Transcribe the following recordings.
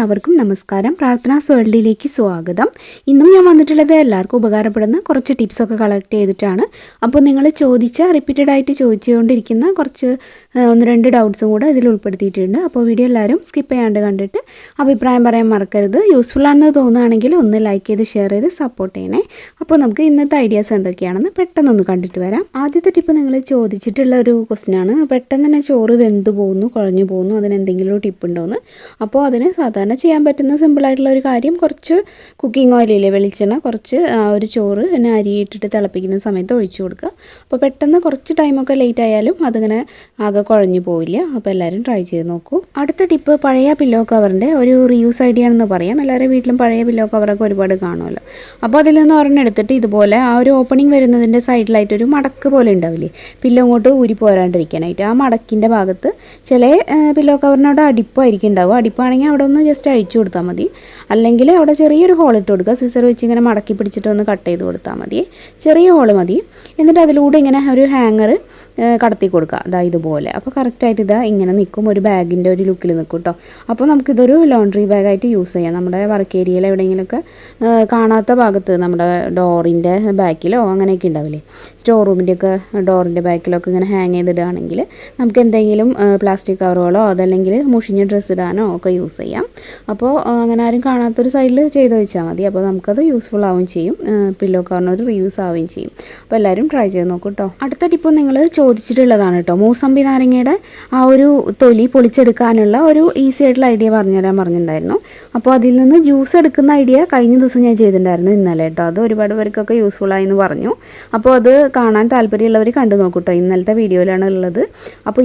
എല്ലാവർക്കും നമസ്കാരം. പ്രാർത്ഥനാസ് വേൾഡിലേക്ക് സ്വാഗതം. ഇന്നും ഞാൻ വന്നിട്ടുള്ളത് എല്ലാവർക്കും ഉപകാരപ്പെടുന്ന കുറച്ച് ടിപ്സൊക്കെ കളക്ട് ചെയ്തിട്ടാണ്. അപ്പോൾ നിങ്ങൾ റിപ്പീറ്റഡായിട്ട് ചോദിച്ചുകൊണ്ടിരിക്കുന്ന കുറച്ച് 1-2 ഡൗട്ട്സും കൂടെ ഇതിൽ ഉൾപ്പെടുത്തിയിട്ടുണ്ട്. അപ്പോൾ വീഡിയോ എല്ലാവരും സ്കിപ്പ് ചെയ്യാണ്ട് കണ്ടിട്ട് അഭിപ്രായം പറയാൻ മറക്കരുത്. യൂസ്ഫുൾ ആണെന്ന് തോന്നുകയാണെങ്കിൽ ഒന്ന് ലൈക്ക് ചെയ്ത് ഷെയർ ചെയ്ത് സപ്പോർട്ട് ചെയ്യണേ. അപ്പോൾ നമുക്ക് ഇന്നത്തെ ഐഡിയാസ് എന്തൊക്കെയാണെന്ന് പെട്ടെന്നൊന്ന് കണ്ടിട്ട് വരാം. ആദ്യത്തെ ടിപ്പ് നിങ്ങൾ ചോദിച്ചിട്ടുള്ള ഒരു ക്വസ്റ്റ്യനാണ്. പെട്ടെന്ന് തന്നെ ചോറ് വെന്ത് പോകുന്നു, കുഴഞ്ഞു പോകുന്നു, അതിനെന്തെങ്കിലും ടിപ്പ് ഉണ്ടോയെന്ന്. അപ്പോൾ അതിന് സാധാരണ ചെയ്യാൻ പറ്റുന്ന സിമ്പിളായിട്ടുള്ള ഒരു കാര്യം, കുറച്ച് കുക്കിംഗ് ഓയിലില്ലേ, വെളിച്ചെണ്ണ കുറച്ച് ഒരു ചോറ് എന്നെ അരി ഇട്ടിട്ട് തിളപ്പിക്കുന്ന സമയത്ത് ഒഴിച്ചു കൊടുക്കുക. അപ്പോൾ പെട്ടെന്ന് കുറച്ച് ടൈമൊക്കെ ലേറ്റ് ആയാലും അതിങ്ങനെ ആകെ കുഴഞ്ഞു പോവില്ല. അപ്പോൾ എല്ലാവരും ട്രൈ ചെയ്ത് നോക്കൂ. അടുത്ത ടിപ്പ്, പഴയ പില്ലോ കവറിൻ്റെ ഒരു റീയൂസ് ഐഡിയ ആണെന്ന് പറയാം. എല്ലാവരുടെ വീട്ടിലും പഴയ പില്ലോ കവറൊക്കെ ഒരുപാട് കാണുമല്ലോ. അപ്പോൾ അതിൽ നിന്ന് ഒരെണ്ണം എടുത്തിട്ട് ഇതുപോലെ ആ ഒരു ഓപ്പണിംഗ് വരുന്നതിൻ്റെ സൈഡിലായിട്ടൊരു മടക്ക് പോലെ ഉണ്ടാവില്ലേ, പില്ലോ അങ്ങോട്ട് ഊരി പോരാണ്ടിരിക്കാനായിട്ട്. ആ മടക്കിൻ്റെ ഭാഗത്ത് ചില പില്ലോ കവറിനോട് അടിപ്പായിരിക്കും ഉണ്ടാവുക. അടിപ്പാണെങ്കിൽ അവിടെ ഒന്ന് ജസ്റ്റ് അഴിച്ചു കൊടുത്താൽ മതി. അല്ലെങ്കിൽ അവിടെ ചെറിയൊരു ഹോൾ ഇട്ട് കൊടുക്കുക. സിസർ വെച്ച് ഇങ്ങനെ മടക്കി പിടിച്ചിട്ട് ഒന്ന് കട്ട് ചെയ്ത് കൊടുത്താൽ മതി. ചെറിയ ഹോള് മതി. എന്നിട്ട് അതിലൂടെ ഇങ്ങനെ ഒരു ഹാങ്ങർ കടത്തി കൊടുക്കുക, അതാ ഇതുപോലെ. അപ്പോൾ കറക്റ്റായിട്ട് ഇതാ ഇങ്ങനെ നിൽക്കും, ഒരു ബാഗിൻ്റെ ഒരു ലുക്കിൽ നിൽക്കും കേട്ടോ. അപ്പോൾ നമുക്കിതൊരു ലോണ്ട്രി ബാഗായിട്ട് യൂസ് ചെയ്യാം. നമ്മുടെ വർക്ക് ഏരിയയിൽ എവിടെയെങ്കിലുമൊക്കെ കാണാത്ത ഭാഗത്ത്, നമ്മുടെ ഡോറിൻ്റെ ബാക്കിലോ അങ്ങനെയൊക്കെ ഉണ്ടാവില്ലേ, സ്റ്റോർ റൂമിൻ്റെയൊക്കെ ഡോറിൻ്റെ ബാക്കിലൊക്കെ ഇങ്ങനെ ഹാങ് ചെയ്തിടുകയാണെങ്കിൽ നമുക്ക് എന്തെങ്കിലും പ്ലാസ്റ്റിക് കവറുകളോ അതല്ലെങ്കിൽ മുഷിഞ്ഞ ഡ്രസ്സ് ഇടാനോ ഒക്കെ യൂസ് ചെയ്യാം. അപ്പോൾ അങ്ങനെ ആരും കാണാത്തൊരു സൈഡിൽ ചെയ്ത് വെച്ചാൽ മതി. അപ്പോൾ നമുക്കത് യൂസ്ഫുൾ ആവുകയും ചെയ്യും, പില്ലോ കവറിനൊരു റീയൂസ് ആവുകയും ചെയ്യും. അപ്പോൾ എല്ലാവരും ട്രൈ ചെയ്ത് നോക്കൂ കേട്ടോ. അടുത്ത ടിപ്പ് നിങ്ങൾ ചോദിച്ചിട്ടുള്ളതാണ് കേട്ടോ. മൂസമ്പി നാരങ്ങയുടെ ആ ഒരു തൊലി പൊളിച്ചെടുക്കാനുള്ള ഒരു ഈസി ആയിട്ടുള്ള ഐഡിയ പറഞ്ഞുതരാൻ പറഞ്ഞിട്ടുണ്ടായിരുന്നു. അപ്പോൾ അതിൽ നിന്ന് ജ്യൂസ് എടുക്കുന്ന ഐഡിയ കഴിഞ്ഞ ദിവസം ഞാൻ ചെയ്തിട്ടുണ്ടായിരുന്നു, ഇന്നലെ കേട്ടോ. അത് ഒരുപാട് പേർക്കൊക്കെ യൂസ്ഫുൾ ആയി എന്ന് പറഞ്ഞു. അപ്പോൾ അത് കാണാൻ താല്പര്യമുള്ളവർ കണ്ടു നോക്കൂ കേട്ടോ. ഇന്നലത്തെ വീഡിയോയിലാണ് ഉള്ളത്. അപ്പോൾ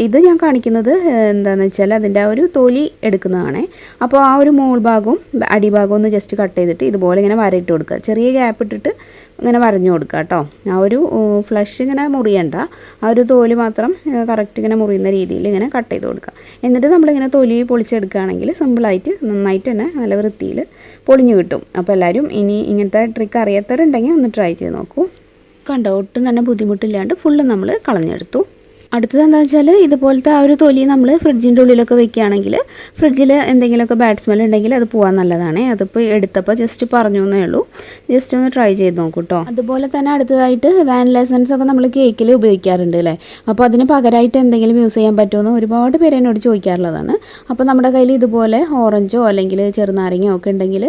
ഇത് ഞാൻ കാണിക്കുന്നത് എന്താണെന്ന് വെച്ചാൽ അതിൻ്റെ ആ ഒരു തൊലി എടുക്കുന്നതാണ്. അപ്പോൾ ആ ഒരു മോൾ ഭാഗവും അടിഭാഗവും ഒന്ന് ജസ്റ്റ് കട്ട് ചെയ്തിട്ട് ഇതുപോലെ ഇങ്ങനെ വരയിട്ട് കൊടുക്കുക. ചെറിയ ഗ്യാപ്പ് ഇട്ടിട്ട് ഇങ്ങനെ വരഞ്ഞു കൊടുക്കുക കേട്ടോ. ആ ഒരു ഫ്ലഷ് ഇങ്ങനെ മുറിയണ്ട, ആ ഒരു തോല് മാത്രം കറക്റ്റ് ഇങ്ങനെ മുറിയുന്ന രീതിയിൽ ഇങ്ങനെ കട്ട് ചെയ്ത് കൊടുക്കുക. എന്നിട്ട് നമ്മളിങ്ങനെ തൊലി പൊളിച്ചെടുക്കുകയാണെങ്കിൽ സിമ്പിളായിട്ട് നന്നായിട്ട് തന്നെ നല്ല വൃത്തിയിൽ പൊളിഞ്ഞു കിട്ടും. അപ്പോൾ എല്ലാവരും ഇനി ഇങ്ങനത്തെ ട്രിക്ക് അറിയാത്തവരുണ്ടെങ്കിൽ ഒന്ന് ട്രൈ ചെയ്ത് നോക്കൂ. കണ്ടോ, ഒട്ടും തന്നെ ബുദ്ധിമുട്ടില്ലാണ്ട് ഫുള്ള് നമ്മൾ കളഞ്ഞെടുത്തു. അടുത്തത് എന്താണെന്ന് വെച്ചാൽ ഇതുപോലത്തെ ആ ഒരു തൊലി നമ്മൾ ഫ്രിഡ്ജിൻ്റെ ഉള്ളിലൊക്കെ വെക്കുകയാണെങ്കിൽ ഫ്രിഡ്ജിൽ എന്തെങ്കിലുമൊക്കെ ബാഡ് സ്മെൽ ഉണ്ടെങ്കിൽ അത് പോകാൻ നല്ലതാണ്. അതിപ്പോൾ എടുത്തപ്പോൾ ജസ്റ്റ് പറഞ്ഞു എന്നേ ഉള്ളൂ. ജസ്റ്റ് ഒന്ന് ട്രൈ ചെയ്ത് നോക്കൂ കേട്ടോ. അതുപോലെ തന്നെ അടുത്തതായിട്ട് വാനില എസൻസ് ഒക്കെ നമ്മൾ കേക്കിൽ ഉപയോഗിക്കാറുണ്ട് അല്ലേ. അപ്പോൾ അതിന് പകരമായിട്ട് എന്തെങ്കിലും യൂസ് ചെയ്യാൻ പറ്റുമെന്ന് ഒരുപാട് പേര് എന്നോട് ചോദിക്കാറുള്ളതാണ്. അപ്പോൾ നമ്മുടെ കയ്യിൽ ഇതുപോലെ ഓറഞ്ചോ അല്ലെങ്കിൽ ചെറുനാരങ്ങയോ ഒക്കെ ഉണ്ടെങ്കിൽ,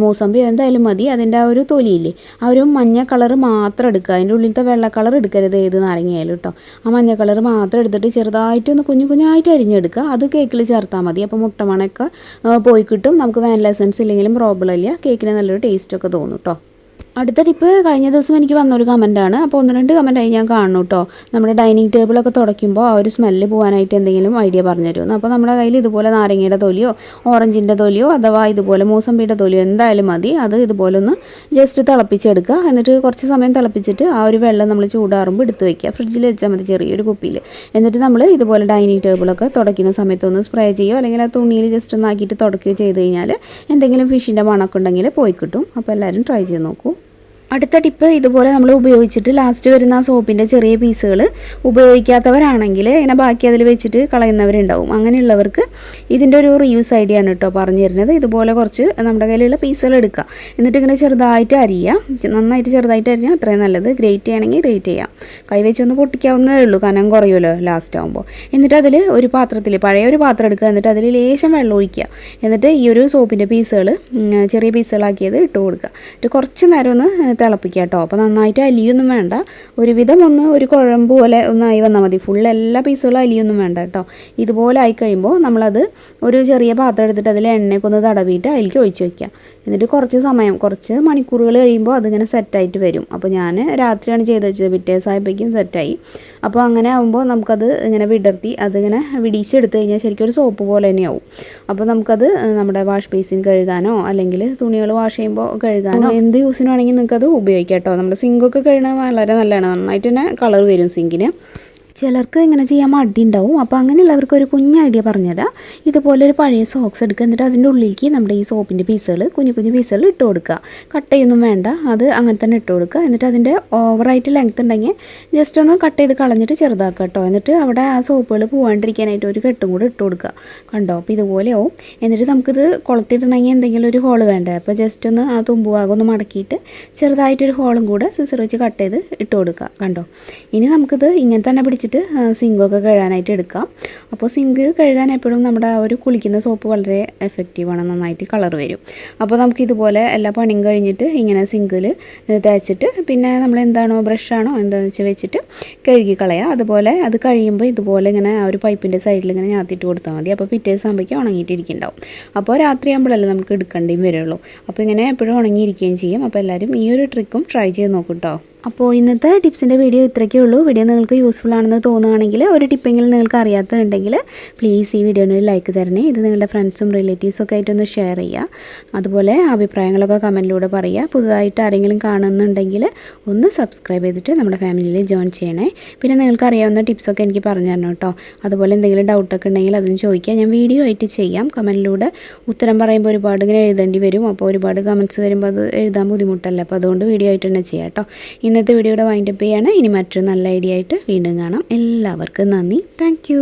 മൂസമ്പി എന്തായാലും മതി, അതിൻ്റെ ആ ഒരു തൊലിയില്ലേ, ആ ഒരു മഞ്ഞ കളർ മാത്രം എടുക്കുക. അതിൻ്റെ ഉള്ളിലത്തെ വെള്ള കളർ എടുക്കരുത് ഏത് നാരങ്ങയായാലും കേട്ടോ. ആ മഞ്ഞ കളർ മാത്രം എടുത്തിട്ട് ചെറുതായിട്ടൊന്ന് കുഞ്ഞായിട്ട് അരിഞ്ഞെടുക്കുക. അത് കേക്കിൽ ചേർത്താൽ മതി. അപ്പോൾ മുട്ടമണമൊക്കെ പോയി കിട്ടും. നമുക്ക് വാനില എസൻസ് ഇല്ലെങ്കിലും പ്രോബ്ലം ഇല്ല, കേക്കിന് നല്ലൊരു ടേസ്റ്റൊക്കെ തോന്നും കേട്ടോ. അടുത്ത ടിപ്പ് കഴിഞ്ഞ ദിവസം എനിക്ക് വന്നൊരു കമൻറ്റാണ്. അപ്പോൾ 1-2 കമൻറ്റായി ഞാൻ കാണുന്നു കേട്ടോ. നമ്മുടെ ഡൈനിങ് ടേബിളൊക്കെ തുടയ്ക്കുമ്പോൾ ആ ഒരു സ്മെല്ല് പോകാനായിട്ട് എന്തെങ്കിലും ഐഡിയ പറഞ്ഞു തരുമെന്ന്. അപ്പോൾ നമ്മുടെ കയ്യിൽ ഇതുപോലെ നാരങ്ങയുടെ തൊലിയോ ഓറഞ്ചിൻ്റെ തൊലിയോ അഥവാ ഇതുപോലെ മൂസമ്പിയുടെ തൊലിയോ എന്തായാലും മതി. അത് ഇതുപോലെ ഒന്ന് ജസ്റ്റ് തിളപ്പിച്ചെടുക്കുക. എന്നിട്ട് കുറച്ച് സമയം തിളപ്പിച്ചിട്ട് ആ ഒരു വെള്ളം നമ്മൾ ചൂടാറുമ്പോൾ എടുത്ത് വയ്ക്കുക. ഫ്രിഡ്ജിൽ വെച്ചാൽ മതി, ചെറിയൊരു കുപ്പിയിൽ. എന്നിട്ട് നമ്മൾ ഇതുപോലെ ഡൈനിങ് ടേബിളൊക്കെ തുടയ്ക്കുന്ന സമയത്ത് ഒന്ന് സ്പ്രേ ചെയ്യുകയോ അല്ലെങ്കിൽ ആ തുണിയിൽ ജസ്റ്റ് ഒന്ന് ആക്കിയിട്ട് തുടയ്ക്കുകയോ ചെയ്ത് കഴിഞ്ഞാൽ എന്തെങ്കിലും ഫിഷിൻ്റെ മണമൊക്കെ ഉണ്ടെങ്കിൽ പോയി കിട്ടും. അപ്പോൾ എല്ലാവരും ട്രൈ ചെയ്ത് നോക്കൂ. അടുത്ത ടിപ്പ്, ഇതുപോലെ നമ്മൾ ഉപയോഗിച്ചിട്ട് ലാസ്റ്റ് വരുന്ന ആ സോപ്പിൻ്റെ ചെറിയ പീസുകൾ ഉപയോഗിക്കാത്തവരാണെങ്കിൽ ഇങ്ങനെ ബാക്കി അതിൽ വെച്ചിട്ട് കളയുന്നവരുണ്ടാവും. അങ്ങനെയുള്ളവർക്ക് ഇതിൻ്റെ ഒരു റീയൂസ് ഐഡിയ ആണ് കേട്ടോ പറഞ്ഞു തരുന്നത്. ഇതുപോലെ കുറച്ച് നമ്മുടെ കയ്യിലുള്ള പീസുകൾ എടുക്കുക. എന്നിട്ട് ഇങ്ങനെ ചെറുതായിട്ട് അരിയുക. നന്നായിട്ട് ചെറുതായിട്ട് അരിഞ്ഞാൽ അത്രയും നല്ലത്. ഗ്രേറ്റ് ചെയ്യണമെങ്കിൽ ഗ്രേറ്റ് ചെയ്യാം. കൈ വെച്ചൊന്ന് പൊട്ടിക്കാവുന്നതേ ഉള്ളൂ, കനം കുറയുമല്ലോ ലാസ്റ്റ് ആകുമ്പോൾ. എന്നിട്ട് അതിൽ ഒരു പാത്രത്തിൽ പഴയ ഒരു പാത്രം എടുക്കുക. എന്നിട്ട് അതിൽ ലേശം വെള്ളം ഒഴിക്കുക. എന്നിട്ട് ഈ ഒരു സോപ്പിൻ്റെ പീസുകൾ ചെറിയ പീസുകളാക്കിയത് ഇട്ട് കൊടുക്കുക. എന്നിട്ട് കുറച്ച് നേരം ഒന്ന് തിളപ്പിക്കുക കേട്ടോ. അപ്പോൾ നന്നായിട്ട് അലിയൊന്നും വേണ്ട, ഒരുവിധം ഒരു കുഴമ്പ് പോലെ ഒന്നായി വന്നാൽ മതി. ഫുൾ എല്ലാ പീസുകളും അലിയൊന്നും വേണ്ട കേട്ടോ. ഇതുപോലെ ആയി കഴിയുമ്പോൾ നമ്മളത് ഒരു ചെറിയ പാത്രം എടുത്തിട്ട് അതിൽ എണ്ണയൊക്കെ ഒന്ന് തടവിയിട്ട് അതിലേക്ക് ഒഴിച്ച് വയ്ക്കുക. എന്നിട്ട് കുറച്ച് മണിക്കൂറുകൾ കഴിയുമ്പോൾ അതിങ്ങനെ സെറ്റായിട്ട് വരും. അപ്പോൾ ഞാൻ രാത്രിയാണ് ചെയ്ത് വെച്ചത്, പിറ്റേ ദിവസമായപ്പോഴേക്കും സെറ്റായി. അപ്പോൾ അങ്ങനെ ആകുമ്പോൾ നമുക്കത് ഇങ്ങനെ വിടർത്തി അതിങ്ങനെ വിടിച്ചെടുത്ത് കഴിഞ്ഞാൽ ശരിക്കും ഒരു സോപ്പ് പോലെ തന്നെയാവും. അപ്പോൾ നമുക്കത് നമ്മുടെ വാഷ് ബേസിൻ കഴുകാനോ അല്ലെങ്കിൽ തുണികൾ വാഷ് ചെയ്യുമ്പോൾ കഴുകാനോ എന്ത് യൂസിന് വേണമെങ്കിൽ നിങ്ങൾക്കത് ഉപയോഗിക്കാം കേട്ടോ. നമ്മുടെ സിങ്കൊക്കെ കഴുകണത് വളരെ നല്ലതാണ്, നന്നായിട്ട് തന്നെ കളർ വരും സിങ്കിന്. ചിലർക്ക് ഇങ്ങനെ ചെയ്യാൻ മടി ഉണ്ടാവും. അപ്പോൾ അങ്ങനെയുള്ളവർക്ക് ഒരു കുഞ്ഞ് ഐഡിയ പറഞ്ഞുതരാം. ഇതുപോലെ ഒരു പഴയ സോക്സ് എടുക്കുക, എന്നിട്ട് അതിൻ്റെ ഉള്ളിലേക്ക് നമ്മുടെ ഈ സോപ്പിൻ്റെ പീസുകൾ കുഞ്ഞു കുഞ്ഞു പീസുകൾ ഇട്ട് കൊടുക്കുക. കട്ട് ചെയ്യൊന്നും വേണ്ട, അത് അങ്ങനെ തന്നെ ഇട്ട് കൊടുക്കുക. എന്നിട്ട് അതിൻ്റെ ഓവറായിട്ട് ലെങ്ത്ത് ഉണ്ടെങ്കിൽ ജസ്റ്റ് ഒന്ന് കട്ട് ചെയ്ത് കളഞ്ഞിട്ട് ചെറുതാക്കുക കേട്ടോ. എന്നിട്ട് അവിടെ ആ സോപ്പുകൾ പോകാണ്ടിരിക്കാനായിട്ട് ഒരു കെട്ടും കൂടെ ഇട്ട് കൊടുക്കുക. കണ്ടോ, അപ്പോൾ ഇതുപോലെ ആവും. എന്നിട്ട് നമുക്കിത് കൊളുത്തിട്ടുണ്ടെങ്കിൽ എന്തെങ്കിലും ഒരു ഹോൾ വേണ്ടേ, അപ്പോൾ ജസ്റ്റ് ഒന്ന് ആ തുമ്പ് ഭാഗം ഒന്ന് മടക്കിയിട്ട് ചെറുതായിട്ടൊരു ഹോളും കൂടെ സിസർ വെച്ച് കട്ട് ചെയ്ത് ഇട്ട് കൊടുക്കുക. കണ്ടോ, ഇനി നമുക്കിത് ഇങ്ങനെ തന്നെ പിടിച്ചിട്ട് സിങ്കൊക്കെ കഴുകാനായിട്ട് എടുക്കാം. അപ്പോൾ സിങ്ക് കഴുകാൻ എപ്പോഴും നമ്മുടെ ആ ഒരു കുളിക്കുന്ന സോപ്പ് വളരെ എഫക്റ്റീവാണ്, നന്നായിട്ട് കളർ വരും. അപ്പോൾ നമുക്കിതുപോലെ എല്ലാ പണിയും കഴിഞ്ഞിട്ട് ഇങ്ങനെ സിങ്കിൽ തേച്ചിട്ട് പിന്നെ നമ്മൾ എന്താണോ ബ്രഷാണോ എന്താണെന്ന് വെച്ചിട്ട് കഴുകി കളയാം. അതുപോലെ അത് കഴിയുമ്പോൾ ഇതുപോലെ ഇങ്ങനെ ആ ഒരു പൈപ്പിൻ്റെ സൈഡിൽ ഇങ്ങനെ ഞാത്തിയിട്ട് കൊടുത്താൽ മതി. അപ്പോൾ പിറ്റേ ദിവസമാകുമ്പോഴേക്കും ഉണങ്ങിയിട്ടിരിക്കുന്നുണ്ടാവും. അപ്പോൾ രാത്രിയാകുമ്പോഴല്ലേ നമുക്ക് എടുക്കേണ്ടിയും വരുള്ളൂ. അപ്പോൾ ഇങ്ങനെ എപ്പോഴും ഉണങ്ങിയിരിക്കുകയും ചെയ്യും. അപ്പോൾ എല്ലാവരും ഈ ഒരു ട്രിക്കും ട്രൈ ചെയ്ത് നോക്കും കേട്ടോ. അപ്പോൾ ഇന്നത്തെ ടിപ്സിൻ്റെ വീഡിയോ ഇത്രയൊക്കെ ഉള്ളൂ. വീഡിയോ നിങ്ങൾക്ക് യൂസ്ഫുൾ ആണെന്ന് തോന്നുകയാണെങ്കിൽ, ഒരു ടിപ്പെങ്കിലും നിങ്ങൾക്ക് അറിയാത്തതുണ്ടെങ്കിൽ പ്ലീസ് ഈ വീഡിയോന് ഒരു ലൈക്ക് തരണേ. ഇത് നിങ്ങളുടെ ഫ്രണ്ട്സും റിലേറ്റീവ്സും ഒക്കെ ആയിട്ടൊന്ന് ഷെയർ ചെയ്യുക. അതുപോലെ അഭിപ്രായങ്ങളൊക്കെ കമൻറ്റിലൂടെ പറയുക. പുതുതായിട്ട് ആരെങ്കിലും കാണുന്നുണ്ടെങ്കിൽ ഒന്ന് സബ്സ്ക്രൈബ് ചെയ്തിട്ട് നമ്മുടെ ഫാമിലിയിൽ ജോയിൻ ചെയ്യണേ. പിന്നെ നിങ്ങൾക്ക് അറിയാവുന്ന ടിപ്സൊക്കെ എനിക്ക് പറഞ്ഞു തരണം കേട്ടോ. അതുപോലെ എന്തെങ്കിലും ഡൗട്ടൊക്കെ ഉണ്ടെങ്കിൽ അതൊന്ന് ചോദിക്കുക, ഞാൻ വീഡിയോ ആയിട്ട് ചെയ്യാം. കമൻറ്റിലൂടെ ഉത്തരം പറയുമ്പോൾ ഒരുപാട് ഇങ്ങനെ എഴുതേണ്ടി വരും. അപ്പോൾ ഒരുപാട് കമൻറ്റ്സ് വരുമ്പോൾ അത് എഴുതാൻ ബുദ്ധിമുട്ടല്ലേ, അപ്പോൾ അതുകൊണ്ട് വീഡിയോ ആയിട്ട് തന്നെ ചെയ്യാം കേട്ടോ. ഇന്നത്തെ വീഡിയോയുടെ വൈൻഡപ്പ് ചെയ്യാണ്. ഇനി മറ്റൊരു നല്ല ഐഡിയ ആയിട്ട് വീണ്ടും കാണാം. എല്ലാവർക്കും നന്ദി. താങ്ക്